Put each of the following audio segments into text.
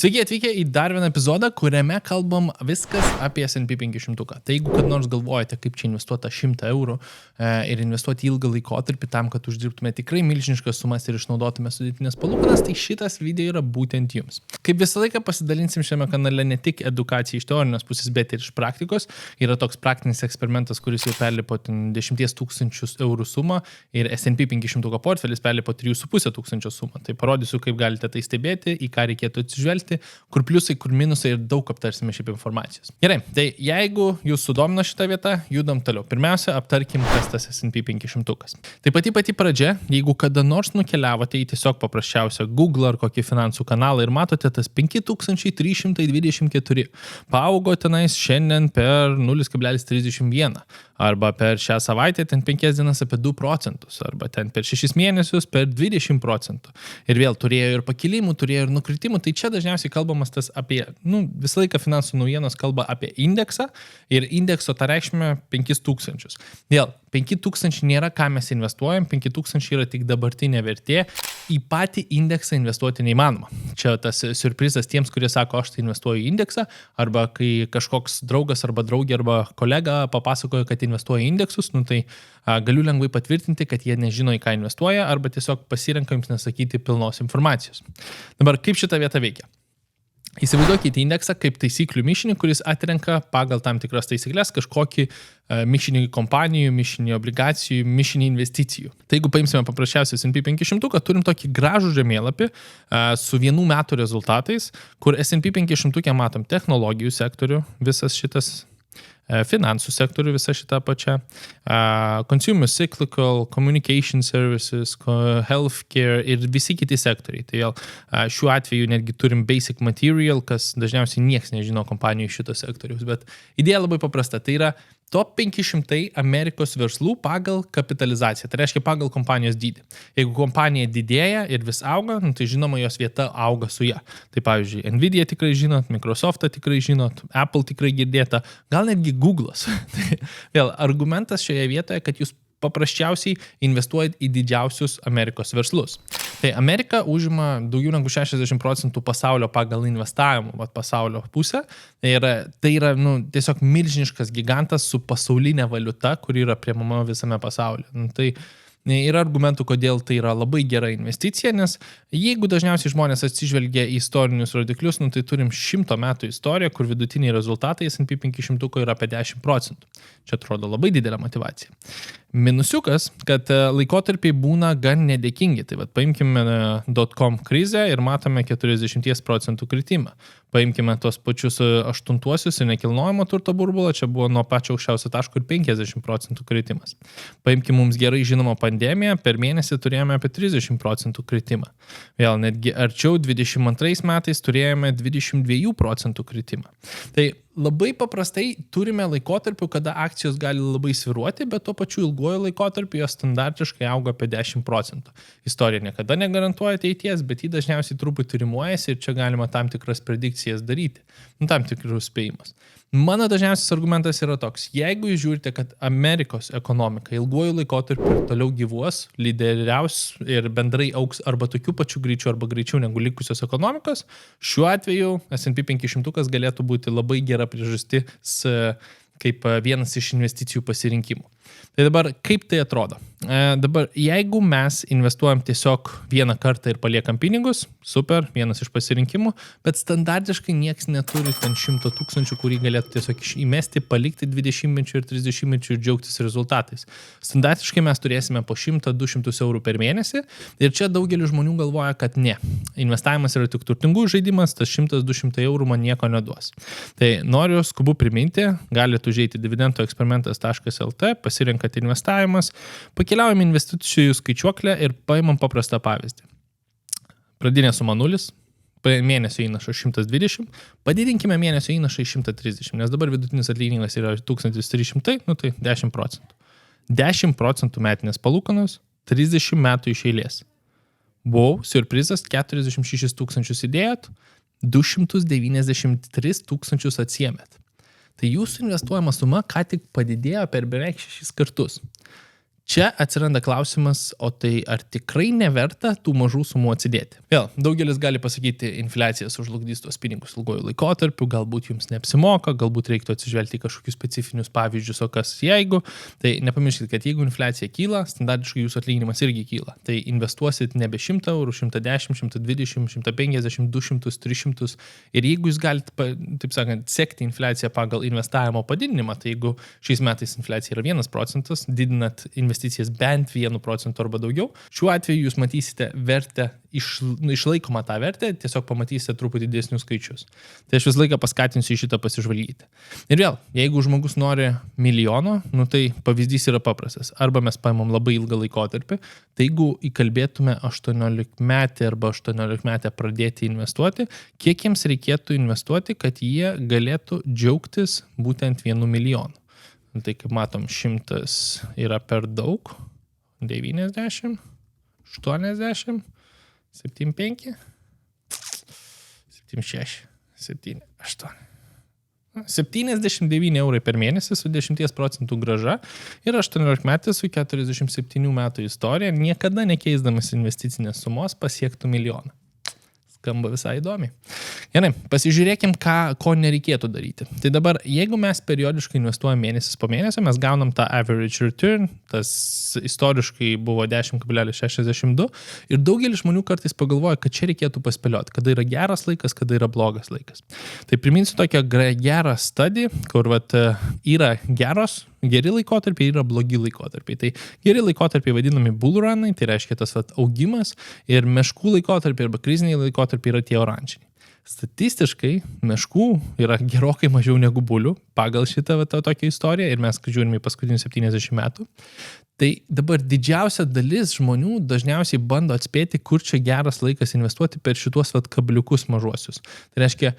Sveiki atvykę į dar vieną epizodą, kuriame kalbam viskas apie S&P 500. Tai jeigu kad nors galvojate, kaip čia investuoti 100 eurų ir investuoti ilgą laikotarpį tam, kad uždirbtume tikrai milžiniškas sumas ir išnaudotume sudėtinės palūkanas, tai šitas video yra būtent jums. Kaip visą laiką pasidalinsim šiame kanale ne tik edukacija iš teorinės pusės, bet ir iš praktikos. Yra toks praktinis eksperimentas, kuris jau perlipo 10 000 eurų sumą ir S&P 500 portfelis perlipo 3,5 tūkstančio sumą. Tai parodysiu, kaip galite tai stebėti, į ką reikėtų atsižvelgti, kur pliusai, kur minusai ir daug aptarsime šiaip informacijos. Gerai, tai jeigu jūs sudomino šitą vietą, judam toliau. Pirmiausia, aptarkim, kas tas S&P 500. Tai pati pradžia, jeigu kada nors nukeliavote į tiesiog paprasčiausią Google ar kokį finansų kanalą ir matote tas 5324, paaugo tenais šiandien per 0,31, arba per šią savaitę ten 5 dienas apie 2%, arba ten per 6 mėnesius per 20%. Ir vėl turėjo ir pakilimų, turėjo ir nukritimų, tai čia dažniausiai kalbamas tas apie, visą laiką finansų naujienos kalba apie indeksą ir indekso tą reikšmę 5000. Vėl, 5000 nėra ką mes investuojam, 5000 yra tik dabartinė vertė, į patį indeksą investuoti neįmanoma. Čia tas siurprizas tiems, kurie sako, aš tai investuoju į indeksą, arba kai kažkoks draugas arba draugė arba kolega papasakoja, kad investuoja į indeksus, tai galiu lengvai patvirtinti, kad jie nežino, į ką investuoja, arba tiesiog pasirenka jums nesakyti pilnos informacijos. Dabar, kaip šita vieta veikia? Įsivaizduokite indeksą kaip taisyklių mišinį, kuris atrenka pagal tam tikras taisyklės kažkokį mišinį kompanijų, mišinį obligacijų, mišinį investicijų. Tai jeigu paimsime paprasčiausiai S&P 500, turim tokį gražų žemėlapį su 1 metų rezultatais, kur S&P 500 matom technologijų sektorių, visas šitas finansų sektorių, visą šitą pačią, consumer cyclical, communication services, healthcare ir visi kiti sektoriai. Tai vėl šiuo atveju netgi turim basic material, kas dažniausiai nieks nežino kompanijų šito sektoriaus, bet idėja labai paprasta. Tai yra top 500 Amerikos verslų pagal kapitalizaciją, tai reiškia pagal kompanijos dydį. Jeigu kompanija didėja ir vis auga, tai žinoma, jos vieta auga su ją. Tai pavyzdžiui, Nvidia tikrai žinot, Microsoftą tikrai žinot, Apple tikrai girdėta, gal netgi Google'as. Tai vėl, argumentas šioje vietoje, kad jūs paprasčiausiai investuojat į didžiausius Amerikos verslus. Tai Amerika užima daugiau negu 60% pasaulio pagal investavimą, pasaulio pusę. Tai yra tiesiog milžiniškas gigantas su pasaulinė valiuta, kuri yra priimama visame pasaulyje. Tai yra argumentų, kodėl tai yra labai gera investicija, nes jeigu dažniausiai žmonės atsižvelgia į istorinius rodiklius, tai turim 100 metų istoriją, kur vidutiniai rezultatai S&P 500 yra apie 10%. Čia atrodo labai didelė motivacija. Minusiukas, kad laikotarpiai būna gan nedėkingi. Tai paimkime .com krizę ir matome 40% kritimą. Paimkime tos pačius 8-uosius ir nekilnojamo turto burbulą, čia buvo nuo pačio aukščiausio taško ir 50% kritimas. Paimkime mums gerai žinomą pandemiją, per mėnesį turėjome apie 30% kritimą. Vėl netgi arčiau 22 metais turėjome 22% kritimą. Tai labai paprastai turime laikotarpių, kada akcijos gali labai sviruoti, bet tuo pačiu ilguoju laikotarpiu jos standartiškai auga apie 10%. Istorija niekada negarantuoja ateities, bet jį dažniausiai truputį rimuojasi ir čia galima tam tikras predikcijas daryti, tam tikrus spėjimus. Mano dažniausias argumentas yra toks, jeigu jūs žiūrite, kad Amerikos ekonomika ilguoju laikotarpiu ir toliau gyvuos, lyderiaus ir bendrai augs arba tokiu pačiu greičiu arba greičiau negu likusios ekonomikos, šiuo atveju S&P 500 galėtų būti labai gera priežastis kaip vienas iš investicijų pasirinkimų. Tai dabar, kaip tai atrodo? Dabar, jeigu mes investuojam tiesiog vieną kartą ir paliekam pinigus, super, vienas iš pasirinkimų, bet standartiškai nieks neturi ten 100 000, kurį galėtų tiesiog įmesti, palikti 20 ir 30 ir džiaugtis rezultatais. Standartiškai mes turėsime po 100-200 eurų per mėnesį ir čia daugelis žmonių galvoja, kad ne. Investavimas yra tik turtingų žaidimas, tas 100-200 eurų man nieko neduos. Tai noriu skubu priminti, galite užeiti dividendoeksperimentas.lt, pasirenkat investavimas, pakeliaujam investicijų skaičiuoklę ir paimam paprastą pavyzdį. Pradinė suma 0, mėnesio įnašas 120, padidinkime mėnesio įnašą į 130, nes dabar vidutinis atlyginimas yra 1300, tai 10%. 10% metinės palūkanos, 30 metų iš eilės. Wow, siurprizas, 46 000 įdėjot, 293 000 atsiėmėt. Tai jūsų investuojama suma ką tik padidėjo per beveik 6 kartus. Čia atsiranda klausimas, o tai ar tikrai neverta tų mažų sumų atsidėti? Vėl, daugelis gali pasakyti, infliacija sužlugdys tuos pinigus ilgojų laikotarpių, galbūt jums neapsimoka, galbūt reiktų atsižvelgti kažkokius specifinius pavyzdžius, o kas jeigu. Tai nepamirškite, kad jeigu infliacija kyla, standartiškai jūsų atlyginimas irgi kyla. Tai investuosit nebe 100 eurų, 110, 120, 150, 200, 300 ir jeigu jūs galite, taip sakant, sekti infliaciją pagal investavimo padidinimą, tai jeigu šiais metais infliacija yra 1%, didinat investicijas bent 1% arba daugiau. Šiuo atveju jūs matysite vertę, išlaikomą tą vertę, tiesiog pamatysite truputį didesnius skaičius. Tai aš visą laiką paskatinsiu į šitą pasižvalgyti. Ir vėl, jeigu žmogus nori milijono, tai pavyzdys yra paprastas. Arba mes paimam labai ilgą laikotarpį, tai jeigu įkalbėtume 18-metį arba 18-metę pradėti investuoti, kiek jiems reikėtų investuoti, kad jie galėtų džiaugtis būtent 1 milijonu. Tai kaip matom, 100 yra per daug, 90, 80, 75, 76, 78. 79 eurai per mėnesį su 10% grąža ir 18 metais su 47 metų istorija, niekada nekeisdamas investicinės sumos pasiektų milijoną. Skamba visai įdomiai. Gerai, pasižiūrėkim, ko nereikėtų daryti. Tai dabar, jeigu mes periodiškai investuojam mėnesis po mėnesio, mes gaunam tą average return, tas istoriškai buvo 10,62 ir daugelis žmonių kartais pagalvoja, kad čia reikėtų paspėlioti, kada yra geras laikas, kada yra blogas laikas. Tai priminsiu tokią gerą studiją, kur yra geri laikotarpiai, yra blogi laikotarpiai. Tai geri laikotarpiai vadinami bull runai, tai reiškia tas augimas ir meškų laikotarpiai arba kriziniai laikotarpiai yra tie oranžiniai. Statistiškai meškų yra gerokai mažiau negu bulių pagal šitą tokią istoriją ir mes žiūrime į paskutinius 70 metų. Tai dabar didžiausia dalis žmonių dažniausiai bando atspėti, kur čia geras laikas investuoti per šitos kabliukus mažuosius. Tai reiškia,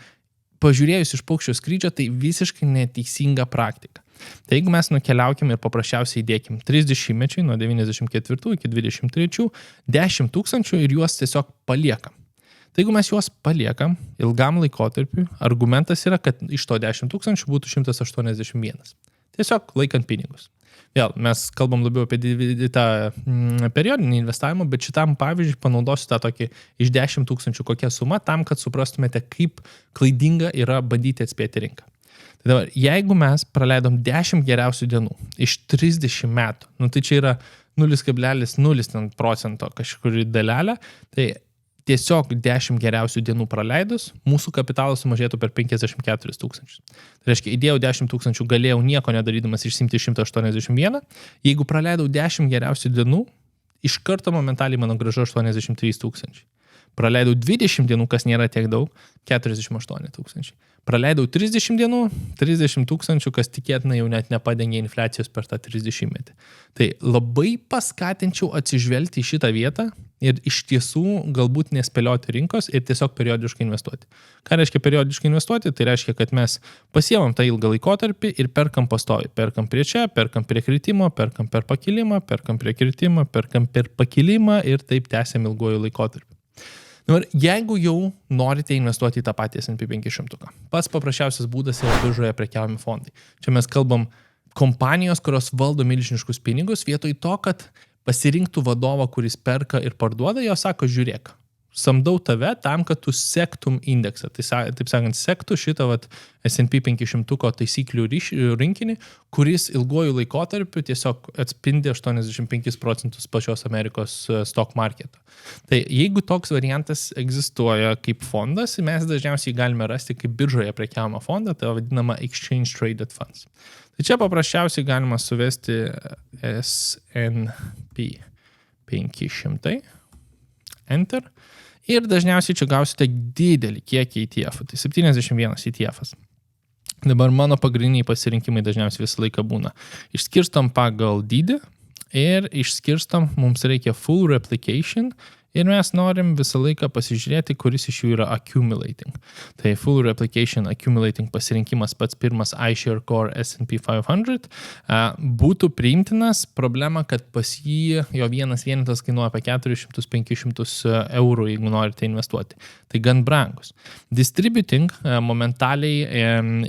pažiūrėjus iš paukščio skrydžio, tai visiškai neteisinga praktika. Tai jeigu mes nukeliaukim ir paprasčiausiai įdėkim 30 mečiai nuo 94 iki 23, 10 000 ir juos tiesiog paliekam. Tai jeigu mes juos paliekam ilgam laikotarpiu, argumentas yra, kad iš to 10 000 būtų 181. Tiesiog laikant pinigus. Vėl, mes kalbam labiau apie tą periodinį investavimą, bet šitam pavyzdžiui panaudosiu tą tokį iš 10 000 kokią sumą tam, kad suprastumėte, kaip klaidinga yra bandyti atspėti rinką. Tai dabar, jeigu mes praleidom 10 geriausių dienų iš 30 metų, tai čia yra 0,0% kažkuri dalelė, tai tiesiog 10 geriausių dienų praleidus, mūsų kapitalas sumažėtų per 54 000. Tai reiškia, įdėjau 10 000, galėjau nieko nedarydamas išsimti 181. Jeigu praleidau 10 geriausių dienų, iš karto momentaliai mano grąža 83 000. Praleidau 20 dienų, kas nėra tiek daug, 48 000. Praleidau 30 dienų, 30 000, kas tikėtina jau net nepadengia infliacijos per tą 30 metį. Tai labai paskatinčiau atsižvelgti į šitą vietą ir iš tiesų galbūt nespėlioti rinkos ir tiesiog periodiškai investuoti. Ką reiškia periodiškai investuoti? Tai reiškia, kad mes pasiemam tą ilgą laikotarpį ir perkam pastoviai. Perkam prie čia, perkam prie kritimo, perkam per pakilimą, perkam prie kritimo, perkam per pakilimą ir taip tęsiam ilgojų laikotarpį. Dabar, jeigu jau norite investuoti į tą patį S&P 500, pats paprasčiausias būdas yra biržoje prekiaujami fondai. Čia mes kalbam kompanijos, kurios valdo milžiniškus pinigus, vietoj to, kad pasirinktų vadovą, kuris perka ir parduoda, jo sako, žiūrėk, samdau tave tam, kad tu sektum indeksą. Tai taip sakant, sektų šitą S&P 500 taisyklių rinkinį, kuris ilguoju laikotarpiu tiesiog atspindi 85% pačios Amerikos stock marketo. Tai jeigu toks variantas egzistuoja kaip fondas, mes dažniausiai galime rasti kaip biržoje prekiaujamą fondą, tai vadinama Exchange Traded Funds. Tai čia paprasčiausiai galima suvesti S&P 500, Enter, ir dažniausiai čia gausite didelį kiekį ETF, tai 71 ETF. Dabar mano pagrindiniai pasirinkimai dažniausiai visą laiką būna. Išskirstom pagal dydį ir išskirstom, mums reikia full replication ir mes norim visą laiką pasižiūrėti, kuris iš jų yra accumulating. Tai full replication accumulating pasirinkimas pats pirmas iShare Core S&P 500 būtų priimtinas. Problema, kad pas jį jo vienas vienetas kainuoja apie 400-500 eurų, jeigu norite investuoti. Tai gan brangus. Distributing momentaliai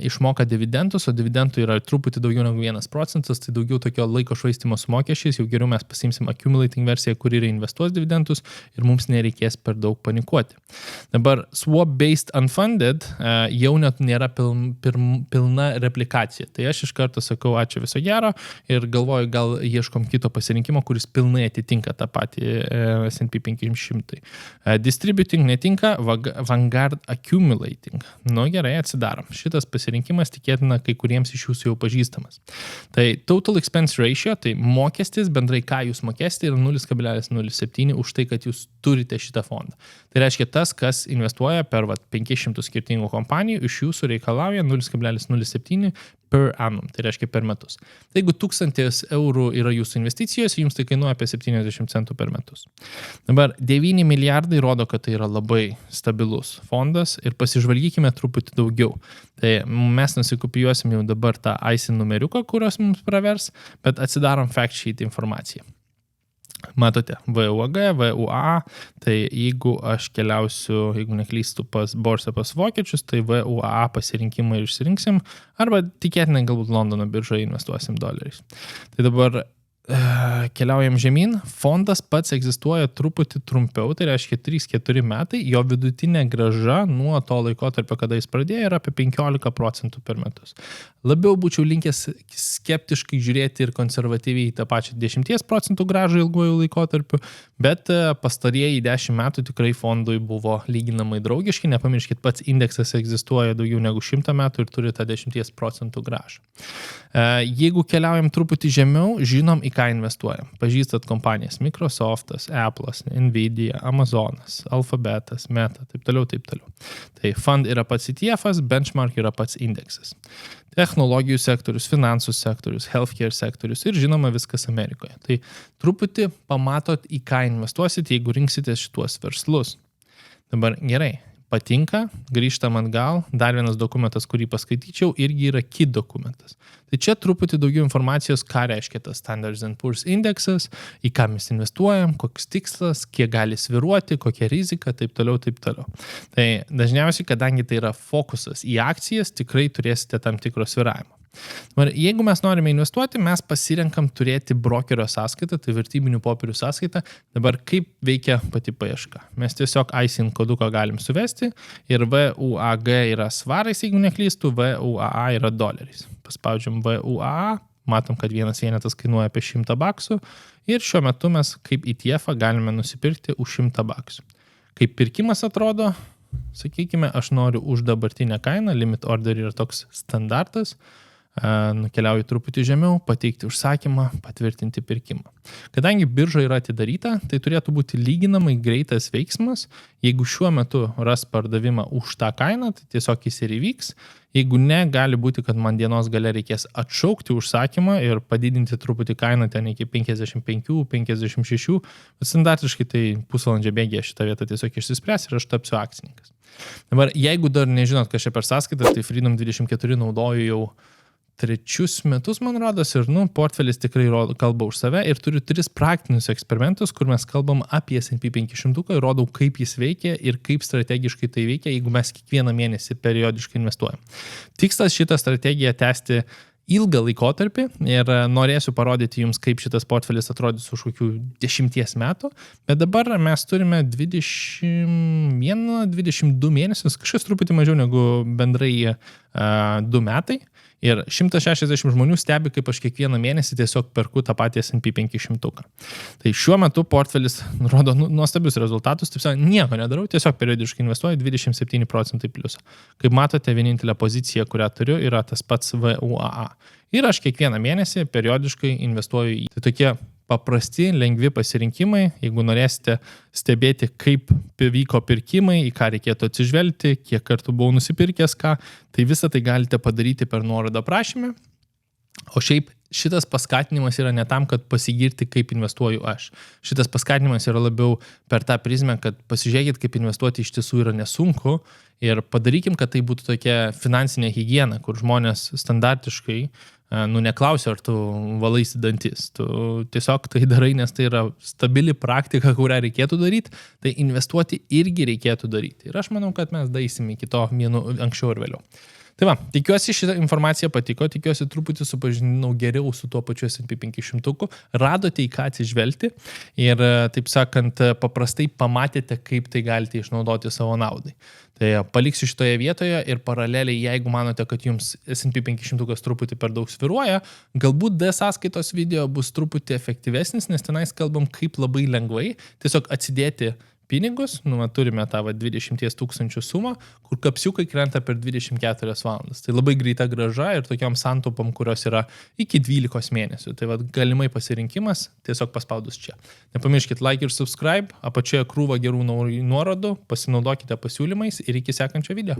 išmoka dividendus, o dividendų yra truputį daugiau negu 1%, tai daugiau tokio laiko švaistimo su mokesčiais, jau geriau mes pasimsim accumulating versiją, kuri reinvestuos dividendus ir mums nereikės per daug panikuoti. Dabar swap-based unfunded jau net nėra pilna replikacija. Tai aš iš karto sakau ačiū viso gero ir galvoju, gal ieškom kito pasirinkimo, kuris pilnai atitinka tą patį S&P 500. Distributing netinka, Vanguard accumulating. Nu gerai, atsidarom. Šitas pasirinkimas tikėtina kai kuriems iš jūsų jau pažįstamas. Tai total expense ratio, tai mokestis bendrai ką jūs mokėsite yra 0,07 už tai, kad jūs turite šitą fondą. Tai reiškia tas, kas investuoja per 500 skirtingų kompanijų, iš jūsų reikalauja 0,07 per annum, tai reiškia per metus. Tai jeigu 1000 eurų yra jūsų investicijos, jums tai kainuoja apie 70 centų per metus. Dabar 9 milijardai rodo, kad tai yra labai stabilus fondas ir pasižvalgykime truputį daugiau. Tai mes nusikopijuosim jau dabar tą ISIN numeriuką, kurios mums pravers, bet atsidarom fact sheet informaciją. Matote, VUAG, VUA, tai jeigu aš keliausiu, jeigu neklystu pas borsą pas vokiečius, tai VUA pasirinkimą išsirinksim, arba tikėtinai galbūt Londono biržoje investuosim doleriais. Tai dabar keliaujam žemyn, fondas pats egzistuoja truputį trumpiau, tai reiškia 3-4 metai, jo vidutinė grąža nuo to laikotarpio, kada jis pradėjo, yra apie 15% per metus. Labiau būčiau linkęs skeptiškai žiūrėti ir konservatyviai tą pačią 10% grąžą ilguoju laikotarpiu, bet pastarieji 10 metų tikrai fondui buvo lyginamai draugiški, nepamirškit, pats indeksas egzistuoja daugiau negu 100 metų ir turi tą 10% grąžą. Jeigu keliaujam truputį žemiau, žinom, į ką investuojam. Pažįstat kompanijas Microsoftas, Apple'as, Nvidia, Amazonas, Alphabetas, Meta, taip toliau, taip toliau. Tai fund yra pats ETF'as, benchmark yra pats indeksas. Technologijų sektorius, finansų sektorius, healthcare sektorius ir žinoma viskas Amerikoje. Tai truputį pamatot, į ką investuosit, jeigu rinksitės šituos verslus. Dabar gerai. Patinka, grįžtam atgal, dar vienas dokumentas, kurį paskaityčiau, irgi yra KIT dokumentas. Tai čia truputį daugiau informacijos, ką reiškia tas Standard & Poor's indeksas, į ką mes investuojam, koks tikslas, kiek gali sviruoti, kokia rizika, taip toliau, taip toliau. Tai dažniausiai, kadangi tai yra fokusas į akcijas, tikrai turėsite tam tikro sviravimo. Jeigu mes norime investuoti, mes pasirenkam turėti brokerio sąskaitą, tai vertybinių popierių sąskaitą. Dabar kaip veikia pati paieška? Mes tiesiog ISIN koduką galim suvesti ir VUAG yra svarais, jeigu neklystu, VUAA yra doleriais. Paspaudžiam VUAA, matom, kad vienas vienetas kainuoja apie $100 ir šiuo metu mes kaip ETF galime nusipirkti už $100. Kaip pirkimas atrodo, sakykime, aš noriu už dabartinę kainą, limit order yra toks standartas, nukeliauju truputį žemiau, pateikti užsakymą, patvirtinti pirkimą. Kadangi birža yra atidaryta, tai turėtų būti lyginamai greitas veiksmas. Jeigu šiuo metu ras pardavimą už tą kainą, tai tiesiog jis ir įvyks. Jeigu ne, gali būti, kad man dienos gale reikės atšaukti užsakymą ir padidinti truputį kainą ten iki 55-56, bet standartiškai tai pusvalandžio bėgyje šitą vietą tiesiog išsispręs ir aš tapsiu akcininkas. Dabar, jeigu dar nežinot, kas čia per sąskaitas, tai Freedom 24 naudoju jau 3 metus, man rodos, ir portfelis tikrai kalba už save ir turiu 3 praktinius eksperimentus, kur mes kalbam apie S&P 500 ir rodau, kaip jis veikia ir kaip strategiškai tai veikia, jeigu mes kiekvieną mėnesį periodiškai investuojam. Tikslas šitą strategiją tęsti ilgą laikotarpį ir norėsiu parodyti jums, kaip šitas portfelis atrodys už kokių 10 metų, bet dabar mes turime 21-22 mėnesius, kažkas truputį mažiau negu bendrai 2 metai. Ir 160 žmonių stebi, kaip aš kiekvieną mėnesį tiesiog perku tą patį S&P 500. Tai šiuo metu portfelis rodo nuostabius rezultatus, taip sakant, nieko nedarau, tiesiog periodiškai investuoju 27% pliusą. Kaip matote, vienintelė pozicija, kurią turiu, yra tas pats VUAA. Ir aš kiekvieną mėnesį periodiškai investuoju į tai tokie paprasti, lengvi pasirinkimai. Jeigu norėsite stebėti, kaip vyko pirkimai, į ką reikėtų atsižvelgti, kiek kartų buvau nusipirkęs ką, tai visą tai galite padaryti per nuorodą aprašyme. O šiaip šitas paskatinimas yra ne tam, kad pasigirti, kaip investuoju aš. Šitas paskatinimas yra labiau per tą prizmę, kad pasižiūrėkit, kaip investuoti iš tiesų yra nesunku ir padarykim, kad tai būtų tokia finansinė higiena, kur žmonės standartiškai neklausia, ar tu valaisi dantis. Tu tiesiog tai darai, nes tai yra stabili praktika, kurią reikėtų daryti, tai investuoti irgi reikėtų daryti. Ir aš manau, kad mes daisim iki to anksčiau ir vėliau. Tai va, tikiuosi šitą informaciją patiko, tikiuosi truputį supažindinau geriau su tuo pačiu S&P 500, radote į ką atsižvelgti ir, taip sakant, paprastai pamatėte, kaip tai galite išnaudoti savo naudai. Tai paliksiu šitoje vietoje ir paraleliai, jeigu manote, kad jums S&P 500 truputį per daug sviruoja, galbūt D sąskaitos video bus truputį efektyvesnis, nes tenais kalbam, kaip labai lengvai tiesiog atsidėti pinigus, turime tą 20 000 sumą, kur kapsiukai krenta per 24 valandas. Tai labai greita grąža ir tokiam santaupom, kurios yra iki 12 mėnesių. Tai galimai pasirinkimas tiesiog paspaudus čia. Nepamirškit like ir subscribe, apačioje krūva gerų nuorodų, pasinaudokite pasiūlymais ir iki sekančio video.